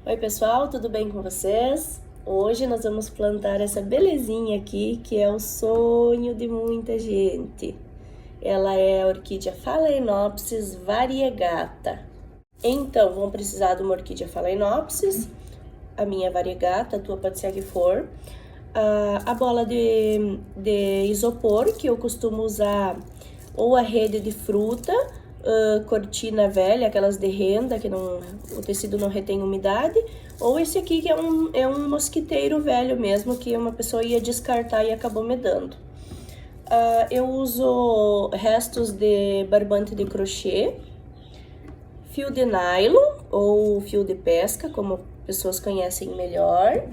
Oi pessoal, tudo bem com vocês? Hoje nós vamos plantar essa belezinha aqui, que é o sonho de muita gente. Ela é a orquídea Phalaenopsis variegata. Então, vamos precisar de uma orquídea Phalaenopsis, a minha variegata, a tua pode ser a que for. A bola de isopor, que eu costumo usar, ou a rede de fruta, cortina velha, aquelas de renda, que o tecido não retém umidade, ou esse aqui que é um mosquiteiro velho mesmo, que uma pessoa ia descartar e acabou me dando. Eu uso restos de barbante de crochê, fio de nylon ou fio de pesca, como pessoas conhecem melhor,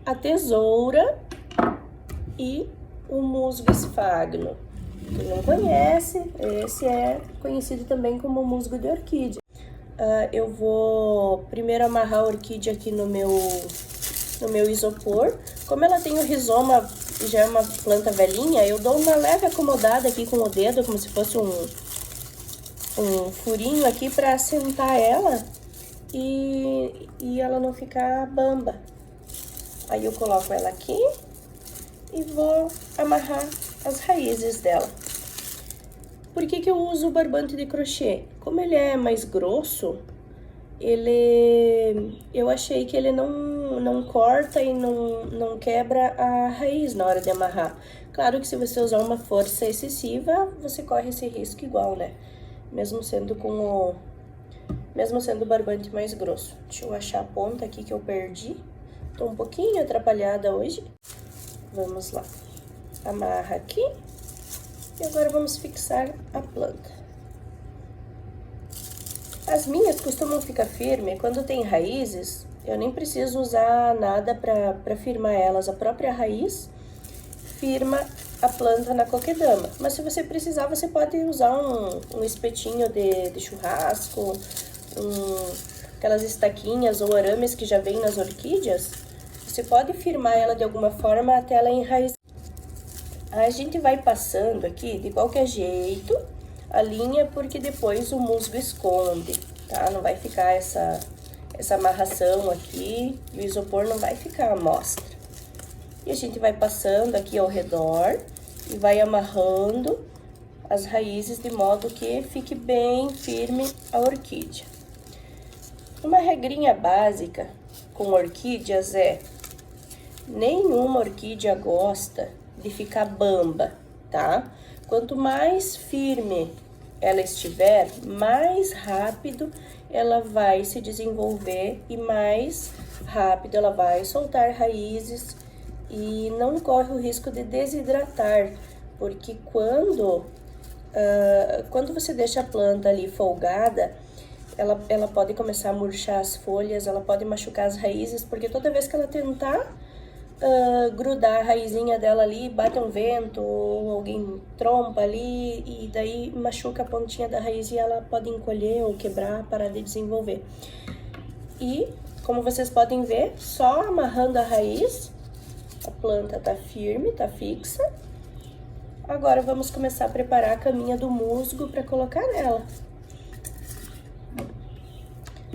a tesoura e o musgo esfagno. Quem não conhece, esse é conhecido também como musgo de orquídea. Eu vou primeiro amarrar a orquídea aqui no meu isopor. Como ela tem o rizoma e já é uma planta velhinha, eu dou uma leve acomodada aqui com o dedo, como se fosse um furinho aqui para assentar ela e ela não ficar bamba. Aí eu coloco ela aqui e vou amarrar as raízes dela. Por que eu uso o barbante de crochê? Como ele é mais grosso, eu achei que ele não corta e não quebra a raiz na hora de amarrar. Claro que se você usar uma força excessiva, você corre esse risco igual, né? Mesmo sendo o barbante mais grosso. Deixa eu achar a ponta aqui que eu perdi. Tô um pouquinho atrapalhada hoje. Vamos lá. Amarra aqui. E agora vamos fixar a planta. As minhas costumam ficar firmes. Quando tem raízes, eu nem preciso usar nada para firmar elas. A própria raiz firma a planta na coquedama. Mas se você precisar, você pode usar um espetinho de churrasco, aquelas estaquinhas ou arames que já vem nas orquídeas. Você pode firmar ela de alguma forma até ela enraizar. A gente vai passando aqui de qualquer jeito a linha, porque depois o musgo esconde, tá? Não vai ficar essa amarração aqui e o isopor não vai ficar à mostra. E a gente vai passando aqui ao redor e vai amarrando as raízes de modo que fique bem firme a orquídea. Uma regrinha básica com orquídeas é: nenhuma orquídea gosta de ficar bamba, tá? Quanto mais firme ela estiver, mais rápido ela vai se desenvolver e mais rápido ela vai soltar raízes e não corre o risco de desidratar, porque quando você deixa a planta ali folgada, ela pode começar a murchar as folhas, ela pode machucar as raízes, porque toda vez que ela tentar grudar a raizinha dela ali, bate um vento ou alguém trompa ali e daí machuca a pontinha da raiz e ela pode encolher ou quebrar, parar de desenvolver. E, como vocês podem ver, só amarrando a raiz, a planta tá firme, tá fixa. Agora vamos começar a preparar a caminha do musgo para colocar nela.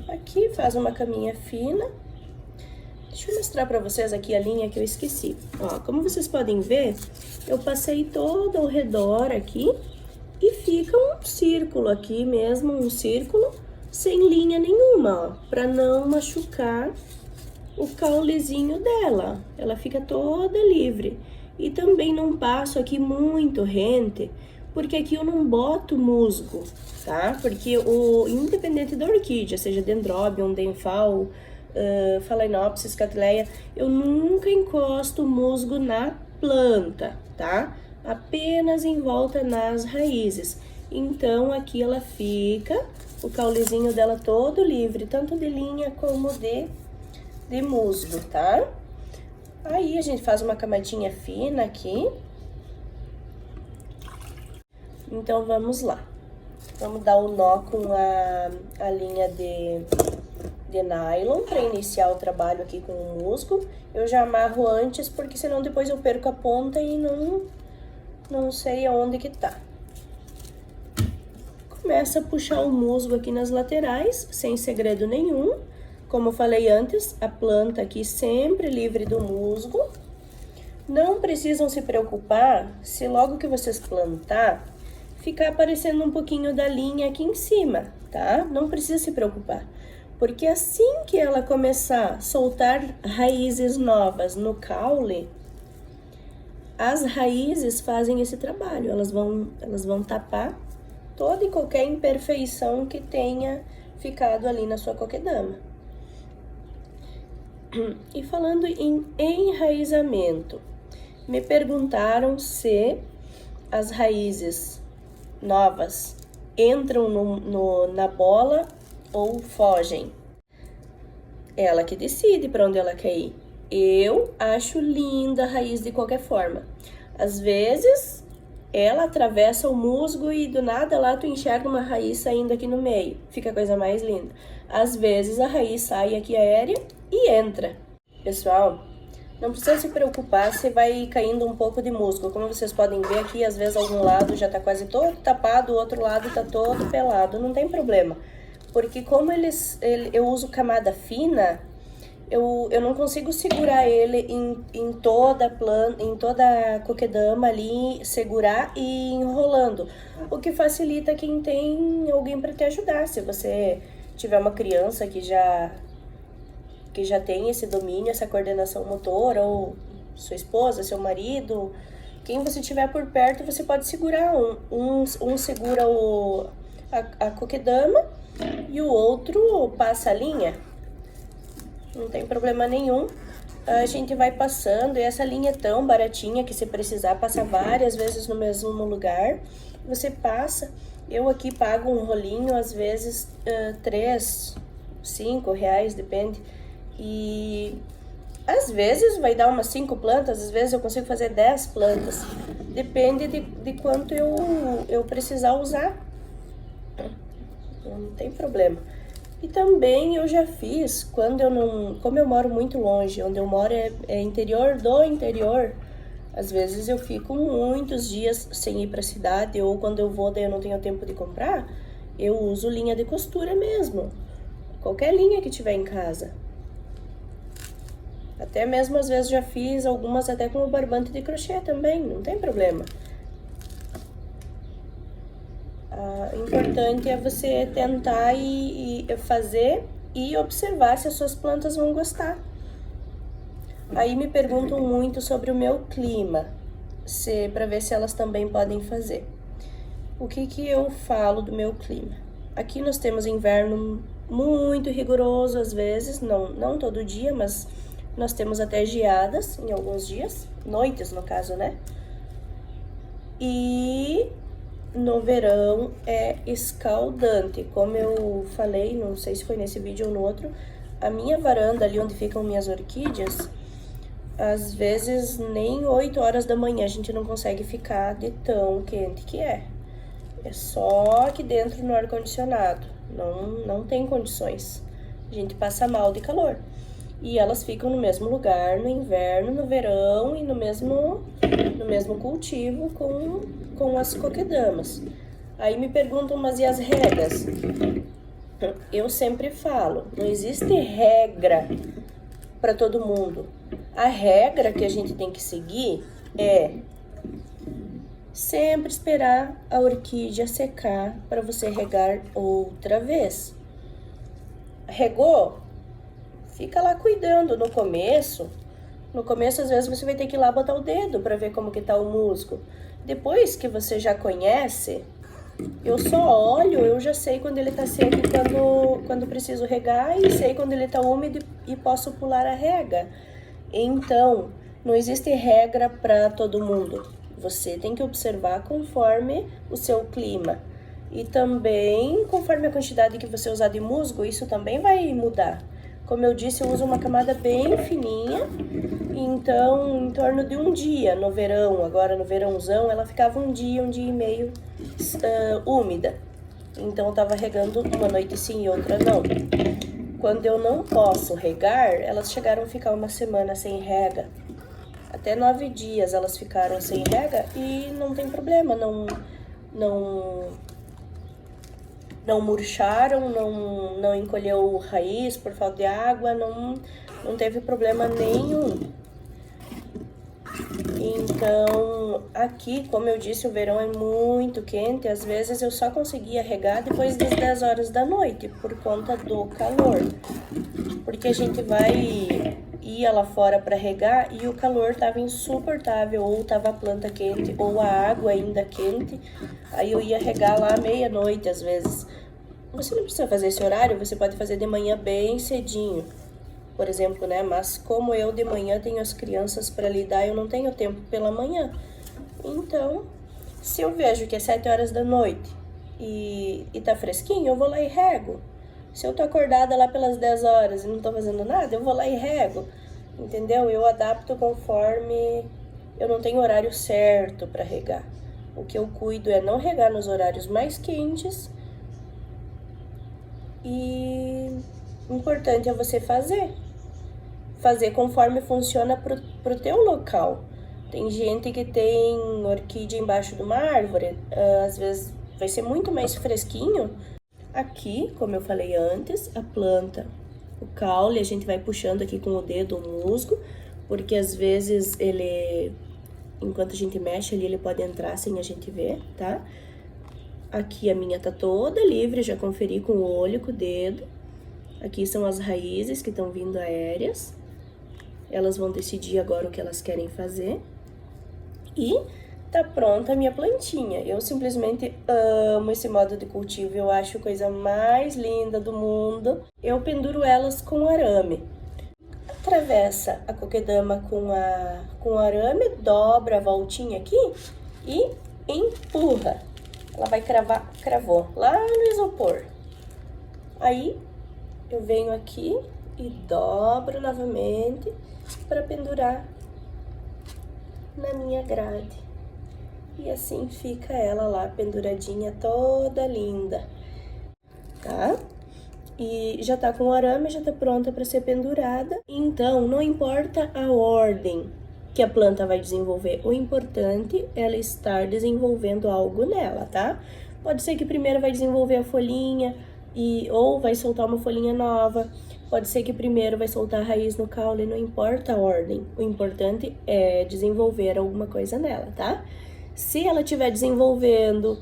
Aqui faz uma caminha fina. Deixa eu mostrar pra vocês aqui a linha que eu esqueci. Ó, como vocês podem ver, eu passei todo ao redor aqui e fica um círculo aqui mesmo, um círculo sem linha nenhuma, ó, pra não machucar o caulezinho dela. Ela fica toda livre. E também não passo aqui muito rente, porque aqui eu não boto musgo, tá? Porque independente da orquídea, seja Dendrobium, Denfal, Phalaenopsis, Cattleya, eu nunca encosto o musgo na planta, tá? Apenas em volta nas raízes. Então, aqui ela fica, o caulezinho dela todo livre, tanto de linha como de musgo, tá? Aí, a gente faz uma camadinha fina aqui. Então, vamos lá. Vamos dar o nó com a linha de nylon para iniciar o trabalho aqui com o musgo. Eu já amarro antes, porque senão depois eu perco a ponta e não sei aonde que tá. Começa a puxar o musgo aqui nas laterais, sem segredo nenhum. Como eu falei antes, a planta aqui sempre livre do musgo. Não precisam se preocupar se logo que vocês plantar, ficar aparecendo um pouquinho da linha aqui em cima, tá? Não precisa se preocupar. Porque assim que ela começar a soltar raízes novas no caule, as raízes fazem esse trabalho. Elas vão tapar toda e qualquer imperfeição que tenha ficado ali na sua coquedama. E falando em enraizamento, me perguntaram se as raízes novas entram na bola ou fogem. Ela que decide para onde ela quer ir. Eu acho linda a raiz de qualquer forma. Às vezes, ela atravessa o musgo e do nada lá tu enxerga uma raiz saindo aqui no meio. Fica a coisa mais linda. Às vezes, a raiz sai aqui aérea e entra. Pessoal, não precisa se preocupar se vai caindo um pouco de musgo. Como vocês podem ver aqui, às vezes algum lado já tá quase todo tapado, o outro lado tá todo pelado. Não tem problema. Porque como eu uso camada fina, eu não consigo segurar ele em toda a coquedama ali, segurar e enrolando. O que facilita quem tem alguém para te ajudar. Se você tiver uma criança que já tem esse domínio, essa coordenação motora, ou sua esposa, seu marido, quem você tiver por perto, você pode segurar. Um segura a coquedama e o outro passa a linha. Não tem problema nenhum. A gente vai passando, e essa linha é tão baratinha que se precisar passar várias vezes no mesmo lugar, você passa. Eu aqui pago um rolinho, às vezes 3, 5 reais, depende. E às vezes vai dar umas 5 plantas, às vezes eu consigo fazer 10 plantas. Depende de quanto eu precisar usar. Não tem problema. E também eu já fiz, como eu moro muito longe, onde eu moro é interior do interior, às vezes eu fico muitos dias sem ir para a cidade, ou quando eu vou daí eu não tenho tempo de comprar, eu uso linha de costura mesmo. Qualquer linha que tiver em casa. Até mesmo às vezes já fiz algumas até com o barbante de crochê também, não tem problema. O importante é você tentar e fazer e observar se as suas plantas vão gostar. Aí me perguntam muito sobre o meu clima, para ver se elas também podem fazer. O que eu falo do meu clima? Aqui nós temos inverno muito rigoroso às vezes, não todo dia, mas nós temos até geadas em alguns dias, noites no caso, né? E no verão é escaldante. Como eu falei, não sei se foi nesse vídeo ou no outro, a minha varanda ali onde ficam minhas orquídeas, às vezes nem 8 horas da manhã a gente não consegue ficar de tão quente que é. É só aqui dentro no ar-condicionado, não tem condições. A gente passa mal de calor. E elas ficam no mesmo lugar no inverno, no verão e no mesmo cultivo com as coquedamas. Aí me perguntam, mas e as regas? Eu sempre falo, não existe regra para todo mundo. A regra que a gente tem que seguir é sempre esperar a orquídea secar para você regar outra vez. Regou? Fica lá cuidando no começo. No começo, às vezes, você vai ter que ir lá botar o dedo para ver como que tá o musgo. Depois que você já conhece, eu só olho, eu já sei quando ele tá seco e quando preciso regar, e sei quando ele tá úmido e posso pular a rega. Então, não existe regra para todo mundo. Você tem que observar conforme o seu clima. E também, conforme a quantidade que você usar de musgo, isso também vai mudar. Como eu disse, eu uso uma camada bem fininha, então em torno de um dia no verão, agora no verãozão, ela ficava um dia e meio úmida. Então eu tava regando uma noite sim e outra não. Quando eu não posso regar, elas chegaram a ficar uma semana sem rega. Até 9 dias elas ficaram sem rega e não tem problema, não murcharam, não encolheu raiz por falta de água, não teve problema nenhum. Então, aqui, como eu disse, o verão é muito quente, às vezes eu só conseguia regar depois das 10 horas da noite, por conta do calor. Porque a gente ia lá fora para regar e o calor tava insuportável, ou tava a planta quente, ou a água ainda quente, aí eu ia regar lá meia-noite às vezes. Você não precisa fazer esse horário, você pode fazer de manhã bem cedinho, por exemplo, né? Mas como eu de manhã tenho as crianças para lidar, eu não tenho tempo pela manhã. Então, se eu vejo que é 7 horas da noite e tá fresquinho, eu vou lá e rego. Se eu tô acordada lá pelas 10 horas e não tô fazendo nada, eu vou lá e rego. Entendeu? Eu adapto conforme eu não tenho horário certo para regar. O que eu cuido é não regar nos horários mais quentes. E importante é você fazer conforme funciona pro teu local. Tem gente que tem orquídea embaixo de uma árvore, às vezes vai ser muito mais fresquinho. Aqui, como eu falei antes, a planta, o caule, a gente vai puxando aqui com o dedo o musgo, porque às vezes ele, enquanto a gente mexe ali, ele pode entrar sem a gente ver, tá? Aqui a minha tá toda livre, já conferi com o olho, com o dedo. Aqui são as raízes que estão vindo aéreas. Elas vão decidir agora o que elas querem fazer. E tá pronta a minha plantinha. Eu simplesmente amo esse modo de cultivo, eu acho a coisa mais linda do mundo. Eu penduro elas com arame. Atravessa a coquedama com arame, dobra a voltinha aqui e empurra. Ela vai cravar, cravou lá no isopor. Aí eu venho aqui e dobro novamente para pendurar na minha grade. E assim fica ela lá penduradinha, toda linda, tá? E já tá com o arame, já tá pronta para ser pendurada. Então, não importa a ordem que a planta vai desenvolver, o importante é ela estar desenvolvendo algo nela, tá? Pode ser que primeiro vai desenvolver a folhinha, ou vai soltar uma folhinha nova. Pode ser que primeiro vai soltar a raiz no caule, não importa a ordem. O importante é desenvolver alguma coisa nela, tá? Se ela estiver desenvolvendo,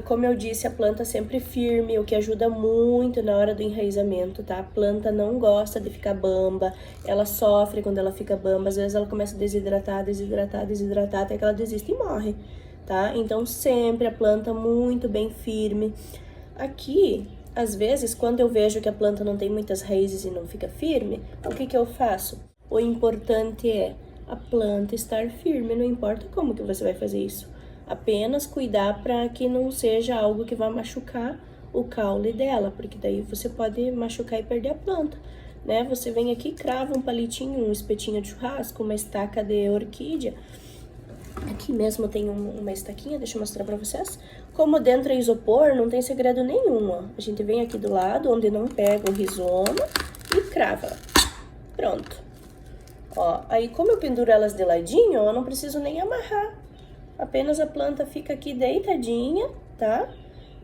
como eu disse, a planta sempre firme, o que ajuda muito na hora do enraizamento, tá? A planta não gosta de ficar bamba, ela sofre quando ela fica bamba, às vezes ela começa a desidratar, até que ela desiste e morre, tá? Então sempre a planta muito bem firme. Aqui, às vezes, quando eu vejo que a planta não tem muitas raízes e não fica firme, o que eu faço? O importante é a planta estar firme, não importa como que você vai fazer isso. Apenas cuidar para que não seja algo que vá machucar o caule dela, porque daí você pode machucar e perder a planta, né? Você vem aqui, crava um palitinho, um espetinho de churrasco, uma estaca de orquídea. Aqui mesmo tem uma estaquinha, deixa eu mostrar pra vocês. Como dentro é isopor, não tem segredo nenhum, ó. A gente vem aqui do lado, onde não pega o rizoma, e crava. Pronto. Ó, aí como eu penduro elas de ladinho, eu não preciso nem amarrar. Apenas a planta fica aqui deitadinha, tá?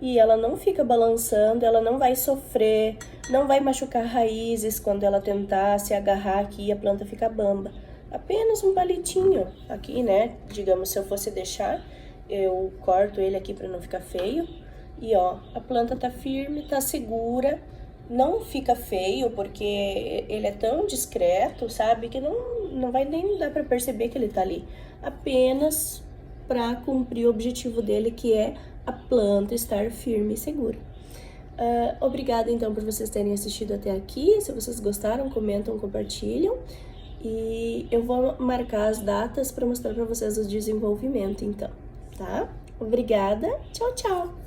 E ela não fica balançando, ela não vai sofrer, não vai machucar raízes quando ela tentar se agarrar aqui e a planta fica bamba. Apenas um palitinho aqui, né? Digamos, se eu fosse deixar, eu corto ele aqui para não ficar feio. E ó, a planta tá firme, tá segura, não fica feio porque ele é tão discreto, sabe? Que não vai nem dar para perceber que ele tá ali. Apenas para cumprir o objetivo dele, que é a planta estar firme e segura. Obrigada, então, por vocês terem assistido até aqui. Se vocês gostaram, comentam, compartilham. E eu vou marcar as datas para mostrar para vocês o desenvolvimento, então, tá? Obrigada, tchau, tchau!